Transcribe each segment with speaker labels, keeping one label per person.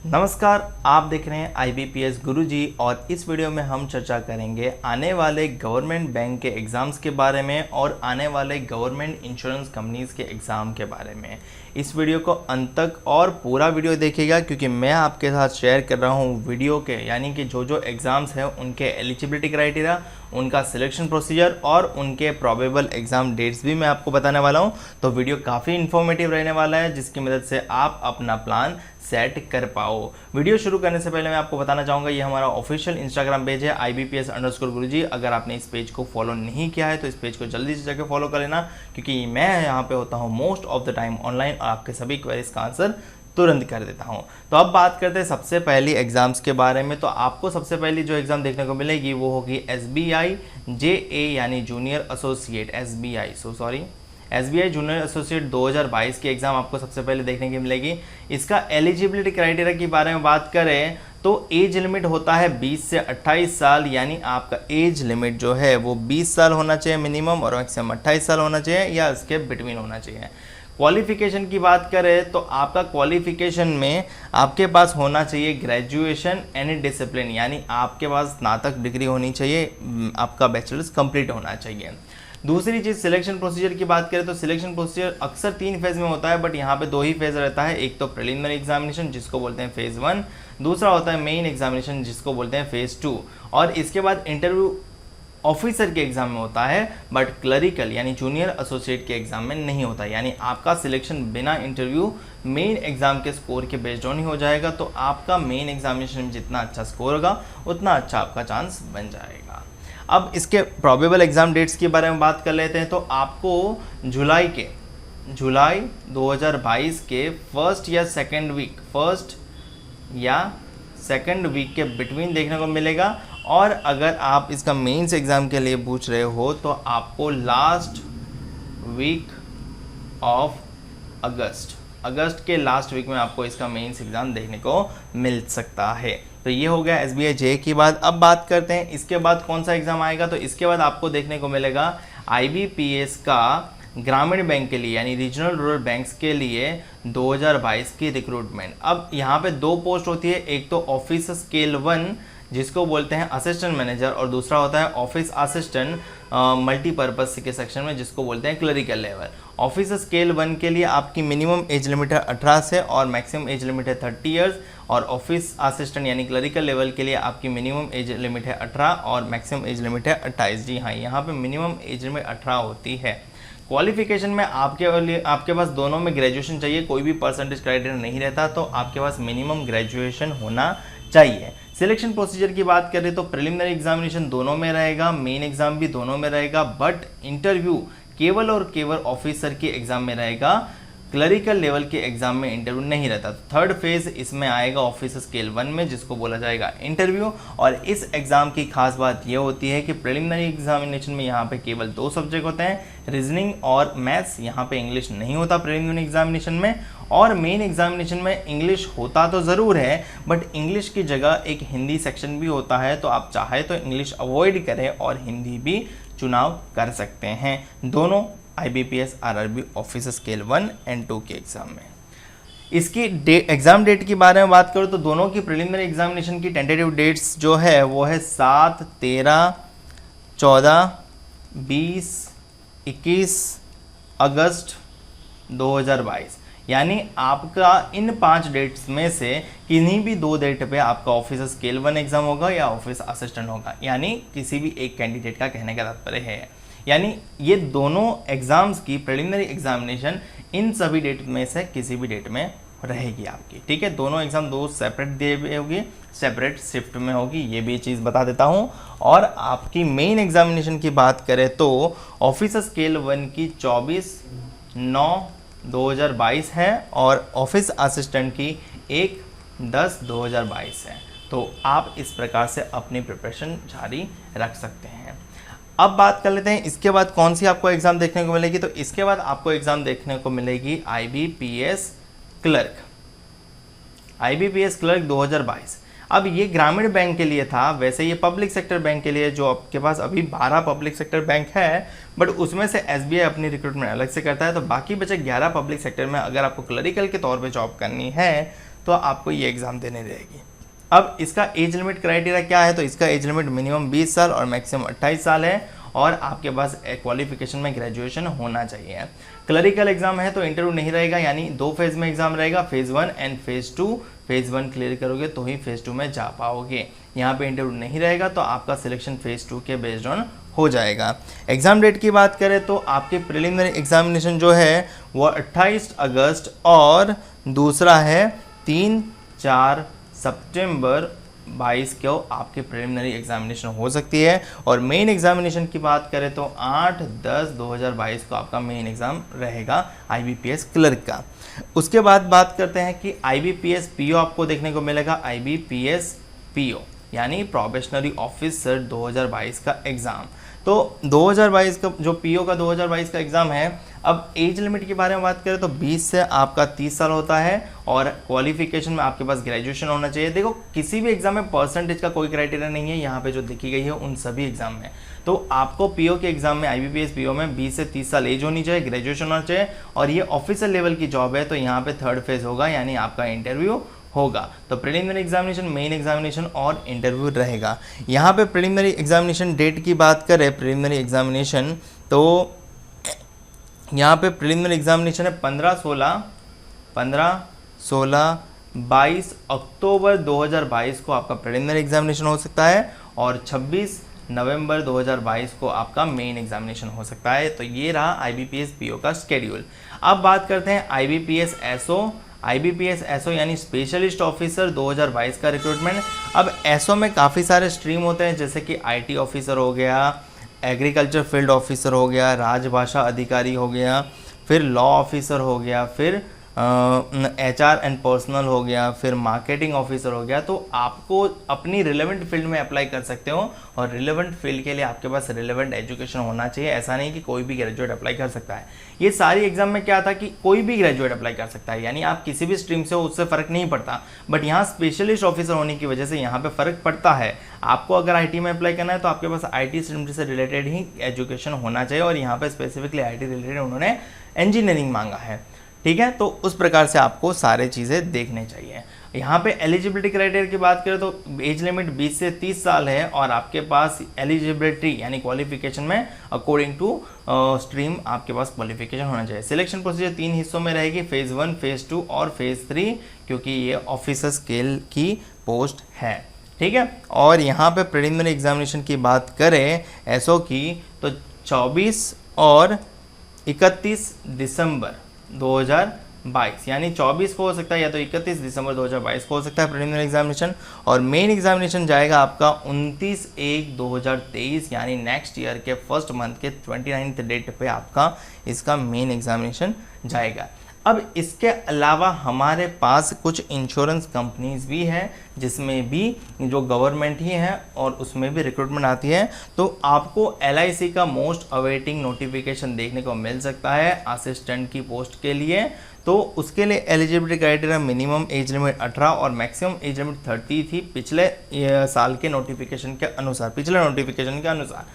Speaker 1: नमस्कार, आप देख रहे हैं IBPS गुरुजी और इस वीडियो में हम चर्चा करेंगे आने वाले गवर्नमेंट बैंक के एग्ज़ाम्स के बारे में और आने वाले गवर्नमेंट इंश्योरेंस कंपनीज़ के एग्ज़ाम के बारे में। इस वीडियो को अंत तक और पूरा वीडियो देखिएगा क्योंकि मैं आपके साथ शेयर कर रहा हूँ वीडियो के यानी कि जो एग्ज़ाम्स हैं उनके एलिजिबिलिटी क्राइटेरिया, उनका सिलेक्शन प्रोसीजर और उनके प्रोबेबल एग्ज़ाम डेट्स भी मैं आपको बताने वाला हूँ। तो वीडियो काफ़ी इन्फॉर्मेटिव रहने वाला है जिसकी मदद से आप अपना प्लान सेट कर पाओ। वीडियो शुरू करने से पहले मैं आपको बताना चाहूँगा ये हमारा ऑफिशियल इंस्टाग्राम पेज है IBPS_गुरुजी। अगर आपने इस पेज को फॉलो नहीं किया है तो इस पेज को जल्दी से जाकर फॉलो कर लेना क्योंकि मैं यहाँ पे होता हूँ most of the time online और आपके सभी क्वेरीज का आंसर तुरंत कर देता हूँ। तो अब बात करते हैं सबसे पहली एग्जाम्स के बारे में। तो आपको सबसे पहली जो एग्ज़ाम देखने को मिलेगी वो होगी SBI JA यानी junior associate SBI junior associate 2022 की एग्ज़ाम आपको सबसे पहले देखने की मिलेगी। इसका एलिजिबिलिटी क्राइटेरिया के बारे में बात करें तो एज लिमिट होता है 20 से 28 साल, यानी आपका एज लिमिट जो है वो 20 साल होना चाहिए मिनिमम और मैक्सिमम 28 साल होना चाहिए या इसके बिटवीन होना चाहिए। क्वालिफिकेशन की बात करें तो आपका क्वालिफिकेशन में आपके पास होना चाहिए ग्रेजुएशन एनी डिसिप्लिन, यानी आपके पास स्नातक डिग्री होनी चाहिए, आपका बैचलर्स कंप्लीट होना चाहिए। दूसरी चीज़ सिलेक्शन प्रोसीजर की बात करें तो सिलेक्शन प्रोसीजर अक्सर 3 फेज़ में होता है बट यहाँ पे 2 ही फेज़ रहता है। एक तो प्रिलिमिनरी एग्जामिनेशन जिसको बोलते हैं फेज़ 1, दूसरा होता है मेन एग्जामिनेशन जिसको बोलते हैं फेज़ 2 और इसके बाद इंटरव्यू ऑफिसर के एग्ज़ाम में होता है बट क्लरिकल यानी जूनियर एसोसिएट के एग्ज़ाम में नहीं होता, यानी आपका सिलेक्शन बिना इंटरव्यू मेन एग्ज़ाम के स्कोर के बेस्ड ऑन ही हो जाएगा। तो आपका मेन एग्जामिनेशन में जितना अच्छा स्कोर होगा उतना अच्छा आपका चांस बन जाएगा। अब इसके प्रोबेबल एग्ज़ाम डेट्स के बारे में बात कर लेते हैं। तो आपको जुलाई 2022 के फर्स्ट या सेकंड वीक के बिटवीन देखने को मिलेगा। और अगर आप इसका मेंस एग्ज़ाम के लिए पूछ रहे हो तो आपको लास्ट वीक ऑफ अगस्त के लास्ट वीक में आपको इसका मेंस एग्ज़ाम देखने को मिल सकता है। तो ये हो गया SBI JA की बात। अब बात करते हैं इसके बाद कौन सा एग्ज़ाम आएगा। तो इसके बाद आपको देखने को मिलेगा IBPS का ग्रामीण बैंक के लिए यानी रीजनल रूरल बैंक्स के लिए 2022 की रिक्रूटमेंट। अब यहाँ पे 2 पोस्ट होती है, एक तो ऑफिस स्केल 1 जिसको बोलते हैं असिस्टेंट मैनेजर और दूसरा होता है ऑफिस असिस्टेंट मल्टीपर्पज़ के सेक्शन में जिसको बोलते हैं क्लरिकल लेवल। ऑफिस स्केल 1 के लिए आपकी मिनिमम एज लिमिट है 18 से और मैक्सिमम एज लिमिट है 30 इयर्स और ऑफिस असिस्टेंट यानी क्लरिकल लेवल के लिए आपकी मिनिमम एज लिमिट है 18 और मैक्सिमम एज लिमिट है 28। जी हाँ, यहाँ पे मिनिमम एज लिमिट 18 होती है। क्वालिफिकेशन में आपके पास दोनों में ग्रेजुएशन चाहिए, कोई भी परसेंटेज क्राइटेरिया नहीं रहता, तो आपके पास मिनिमम ग्रेजुएशन होना चाहिए। सिलेक्शन प्रोसीजर की बात करें तो प्रिलिमिनरी एग्जामिनेशन दोनों में रहेगा, मेन एग्जाम भी दोनों में रहेगा बट इंटरव्यू केवल और केवल ऑफिसर के एग्जाम में रहेगा, क्लरिकल लेवल के एग्जाम में इंटरव्यू नहीं रहता। तो थर्ड फेज इसमें आएगा ऑफिस स्केल 1 में जिसको बोला जाएगा इंटरव्यू। और इस एग्जाम की खास बात यह होती है कि प्रिलिमिनरी एग्जामिनेशन में यहाँ पे केवल 2 सब्जेक्ट होते हैं, रीजनिंग और मैथ्स। यहाँ पे इंग्लिश नहीं होता प्रिलिमिनरी एग्जामिनेशन में। और मेन एग्जामिनेशन में इंग्लिश होता तो ज़रूर है बट इंग्लिश की जगह एक हिंदी सेक्शन भी होता है, तो आप चाहे तो इंग्लिश अवॉइड करें और हिंदी भी चुनाव कर सकते हैं दोनों IBPS RRB office scale 1 and 2 के एग्ज़ाम में। इसकी एग्ज़ाम डेट के बारे में बात करूँ तो दोनों की प्रिलिमिनरी एग्जामिनेशन की टेंटेटिव डेट्स जो है वो है 7, 13, 14, 20, 21 अगस्त 2022, यानी आपका इन 5 डेट्स में से किन्हीं भी 2 डेट पे आपका ऑफिस स्केल 1 एग्ज़ाम होगा या ऑफिस असिस्टेंट होगा, यानी किसी भी एक कैंडिडेट का कहने का तात्पर्य है। यानी ये दोनों एग्ज़ाम्स की प्रिलिमिनरी एग्जामिनेशन इन सभी डेट में से किसी भी डेट में रहेगी आपकी, ठीक है। दोनों एग्ज़ाम 2 सेपरेट दिए हुए होगी, सेपरेट शिफ्ट में होगी, ये भी चीज़ बता देता हूँ। और आपकी मेन एग्जामिनेशन की बात करें तो ऑफिस स्केल 1 की 24/9/2022 है और ऑफिस असिस्टेंट की 1/10/2022 है। तो आप इस प्रकार से अपनी प्रिपरेशन जारी रख सकते हैं। अब बात कर लेते हैं इसके बाद कौन सी आपको एग्ज़ाम देखने को मिलेगी। तो इसके बाद आपको एग्ज़ाम देखने को मिलेगी IBPS क्लर्क 2022। अब ये ग्रामीण बैंक के लिए था, वैसे ये पब्लिक सेक्टर बैंक के लिए, जो आपके पास अभी 12 पब्लिक सेक्टर बैंक है, बट उसमें से एसबीआई अपनी रिक्रूटमेंट अलग से करता है, तो बाकी बचे 11 पब्लिक सेक्टर में अगर आपको क्लरिकल के तौर पे जॉब करनी है तो आपको ये एग्ज़ाम देने रहेगी। अब इसका एज लिमिट क्राइटेरिया क्या है, तो इसका एज लिमिट मिनिमम 20 साल और मैक्सिमम 28 साल है, और आपके पास क्वालिफिकेशन में ग्रेजुएशन होना चाहिए। क्लरिकल एग्जाम है तो इंटरव्यू नहीं रहेगा, यानी 2 फेज़ में एग्जाम रहेगा, phase 1 and phase 2। Phase 1 clear करोगे तो ही फेज़ 2 में जा पाओगे, यहाँ पे इंटरव्यू नहीं रहेगा, तो आपका सिलेक्शन फेज़ 2 के बेस्ड ऑन हो जाएगा। एग्ज़ाम डेट की बात करें तो आपके प्रिलिमिनरी एग्जामिनेशन जो है वो 28 अगस्त और दूसरा है 3-4 सितंबर 22 को आपके प्रिलिमिनरी एग्जामिनेशन हो सकती है। और मेन एग्जामिनेशन की बात करें तो 8-10-2022 को आपका मेन एग्ज़ाम रहेगा IBPS क्लर्क का। उसके बाद बात करते हैं कि IBPS PO आपको देखने को मिलेगा, IBPS PO यानी प्रोबेशनरी ऑफिसर 2022 का एग्ज़ाम। तो 2022 का जो PO का 2022 का एग्ज़ाम है, अब एज लिमिट के बारे में बात करें तो 20 से आपका 30 साल होता है, और क्वालिफिकेशन में आपके पास ग्रेजुएशन होना चाहिए। देखो किसी भी एग्जाम में परसेंटेज का कोई क्राइटेरिया नहीं है, यहाँ पे जो लिखी गई है उन सभी एग्जाम में। तो आपको PO के एग्जाम में IBPS PO में 20 से 30 साल एज होनी चाहिए, ग्रेजुएशन होना चाहिए, और ये ऑफिसर लेवल की जॉब है, तो यहाँ पे 3rd फेज होगा, यानी आपका इंटरव्यू होगा। तो प्रिलिमिनरी एग्जामिनेशन, मेन एग्जामिनेशन और इंटरव्यू रहेगा। यहाँ पे प्रिलिमिनरी एग्जामिनेशन डेट की बात करें, प्रिलिमिनरी एग्जामिनेशन तो यहाँ पे प्रिलिमिनरी एग्जामिनेशन है 15-16-22 अक्टूबर 2022 को आपका प्रिलिमिनरी एग्जामिनेशन हो सकता है, और 26 नवंबर 2022 को आपका मेन एग्जामिनेशन हो सकता है। तो ये रहा IBPS PO का स्केड्यूल। अब बात करते हैं IBPS SO। IBPS SO यानी स्पेशलिस्ट ऑफिसर 2022 का रिक्रूटमेंट। अब SO में काफ़ी सारे स्ट्रीम होते हैं, जैसे कि IT ऑफिसर हो गया, एग्रीकल्चर फील्ड ऑफिसर हो गया, राजभाषा अधिकारी हो गया, फिर लॉ ऑफिसर हो गया, फिर HR एंड पर्सनल हो गया, फिर मार्केटिंग ऑफिसर हो गया। तो आपको अपनी रिलेवेंट फील्ड में अप्लाई कर सकते हो, और रिलेवेंट फील्ड के लिए आपके पास रिलेवेंट एजुकेशन होना चाहिए। ऐसा नहीं कि कोई भी ग्रेजुएट अप्लाई कर सकता है। ये सारी एग्जाम में क्या था कि कोई भी ग्रेजुएट अप्लाई कर सकता है, यानी आप किसी भी स्ट्रीम से हो उससे फ़र्क नहीं पड़ता। बट यहाँ स्पेशलिस्ट ऑफिसर होने की वजह से यहाँ पर फ़र्क पड़ता है। आपको अगर IT में अप्लाई करना है तो आपके पास IT स्ट्रीम से रिलेटेड ही एजुकेशन होना चाहिए, और यहाँ पर स्पेसिफिकली IT रिलेटेड उन्होंने इंजीनियरिंग मांगा है। ठीक है, तो उस प्रकार से आपको सारे चीज़ें देखने चाहिए। यहाँ पे एलिजिबिलिटी क्राइटेरिया की बात करें तो एज लिमिट 20 से 30 साल है, और आपके पास एलिजिबिलिटी यानी क्वालिफिकेशन में अकॉर्डिंग टू स्ट्रीम आपके पास क्वालिफिकेशन होना चाहिए। सिलेक्शन प्रोसीजर 3 हिस्सों में रहेगी, फेज़ 1, फेज़ 2 और फेज़ 3, क्योंकि ये ऑफिसर स्केल की पोस्ट है। ठीक है, और यहाँ पे प्रिलिमिनरी एग्जामिनेशन की बात करें SO की तो 24 और 31 दिसंबर 2022, यानी 24 को हो सकता है या तो 31 दिसंबर 2022 को हो सकता है प्रिलिमिनरी एग्जामिनेशन। और मेन एग्जामिनेशन जाएगा आपका 29/1/2023, यानी नेक्स्ट ईयर के फर्स्ट मंथ के 29th डेट पे आपका इसका मेन एग्जामिनेशन जाएगा। अब इसके अलावा हमारे पास कुछ इंश्योरेंस कंपनीज भी हैं, जिसमें भी जो गवर्नमेंट ही है और उसमें भी रिक्रूटमेंट आती है। तो आपको LIC का मोस्ट अवेटिंग नोटिफिकेशन देखने को मिल सकता है असिस्टेंट की पोस्ट के लिए। तो उसके लिए eligibility criteria minimum age limit 18 और मैक्सिमम एज लिमिट 30 थी पिछले साल के नोटिफिकेशन के अनुसार, पिछले नोटिफिकेशन के अनुसार।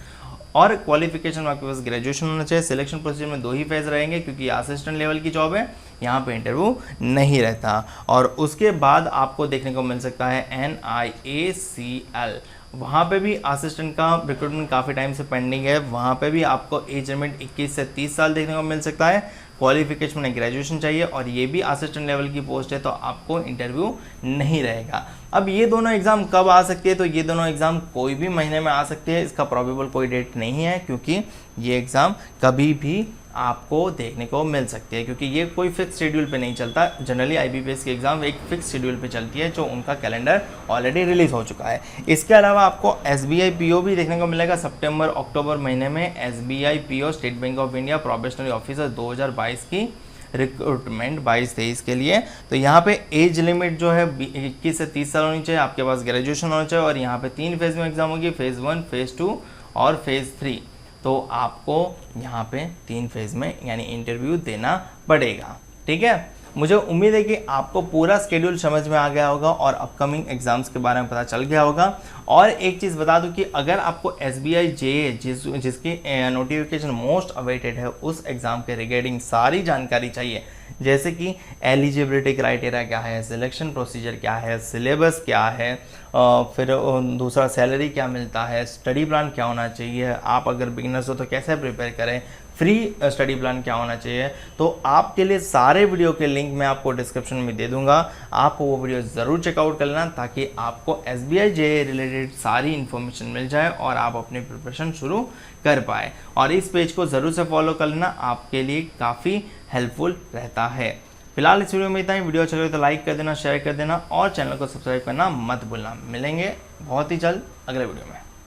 Speaker 1: और क्वालिफिकेशन में आपके पास ग्रेजुएशन होना चाहिए। सिलेक्शन प्रोसीजर में 2 ही फेज रहेंगे, क्योंकि असिस्टेंट लेवल की जॉब है, यहाँ पे इंटरव्यू नहीं रहता। और उसके बाद आपको देखने को मिल सकता है NIACL, वहाँ पे भी असिस्टेंट का रिक्रूटमेंट काफ़ी टाइम से पेंडिंग है। वहाँ पे भी आपको एज लिमिट 21 से 30 साल देखने को मिल सकता है। क्वालिफिकेशन में ग्रेजुएशन चाहिए, और ये भी असिस्टेंट लेवल की पोस्ट है, तो आपको इंटरव्यू नहीं रहेगा। अब ये दोनों एग्ज़ाम कब आ सकती है, तो ये दोनों एग्ज़ाम कोई भी महीने में आ सकती है। इसका प्रोबेबल कोई डेट नहीं है, क्योंकि ये एग्ज़ाम कभी भी आपको देखने को मिल सकती है, क्योंकि ये कोई फिक्स शेड्यूल पे नहीं चलता। जनरली IBPS की एग्ज़ाम एक फिक्स शेड्यूल पे चलती है, जो उनका कैलेंडर ऑलरेडी रिलीज़ हो चुका है। इसके अलावा आपको SBI PO भी देखने को मिलेगा सितंबर अक्टूबर महीने में। SBI PO state bank of India probationary officer 2022 की रिक्रूटमेंट 22-23 के लिए। तो यहाँ पे एज लिमिट जो है 21 से 30 साल होनी चाहिए, आपके पास ग्रेजुएशन होना चाहिए, और यहाँ पे 3 फेज़ में एग्ज़ाम होगी, फेज़ 1, फेज़ 2 और फेज़ 3। तो आपको यहाँ पे 3 फेज़ में यानी इंटरव्यू देना पड़ेगा। ठीक है, मुझे उम्मीद है कि आपको पूरा स्केड्यूल समझ में आ गया होगा और अपकमिंग एग्जाम्स के बारे में पता चल गया होगा। और एक चीज़ बता दूं कि अगर आपको SBI JA जिसकी नोटिफिकेशन मोस्ट अवेटेड है उस एग्ज़ाम के रिगार्डिंग सारी जानकारी चाहिए, जैसे कि एलिजिबिलिटी क्राइटेरिया क्या है, सिलेक्शन प्रोसीजर क्या है, सिलेबस क्या है, फिर दूसरा सैलरी क्या मिलता है, स्टडी प्लान क्या होना चाहिए, आप अगर बिगिनर्स हो तो कैसे प्रिपेयर करें, फ्री स्टडी प्लान क्या होना चाहिए, तो आपके लिए सारे वीडियो के लिंक मैं आपको डिस्क्रिप्शन में दे दूंगा। आप वो वीडियो ज़रूर चेकआउट कर लेना ताकि आपको SBI JA रिलेटेड सारी इन्फॉर्मेशन मिल जाए और आप अपनी प्रिपरेशन शुरू कर पाए। और इस पेज को ज़रूर से फॉलो कर लेना, आपके लिए काफ़ी हेल्पफुल रहता है। फिलहाल इस वीडियो में इतना ही। वीडियो अच्छा लगे तो लाइक कर देना, शेयर कर देना और चैनल को सब्सक्राइब करना मत भूलना। मिलेंगे बहुत ही जल्द अगले वीडियो में।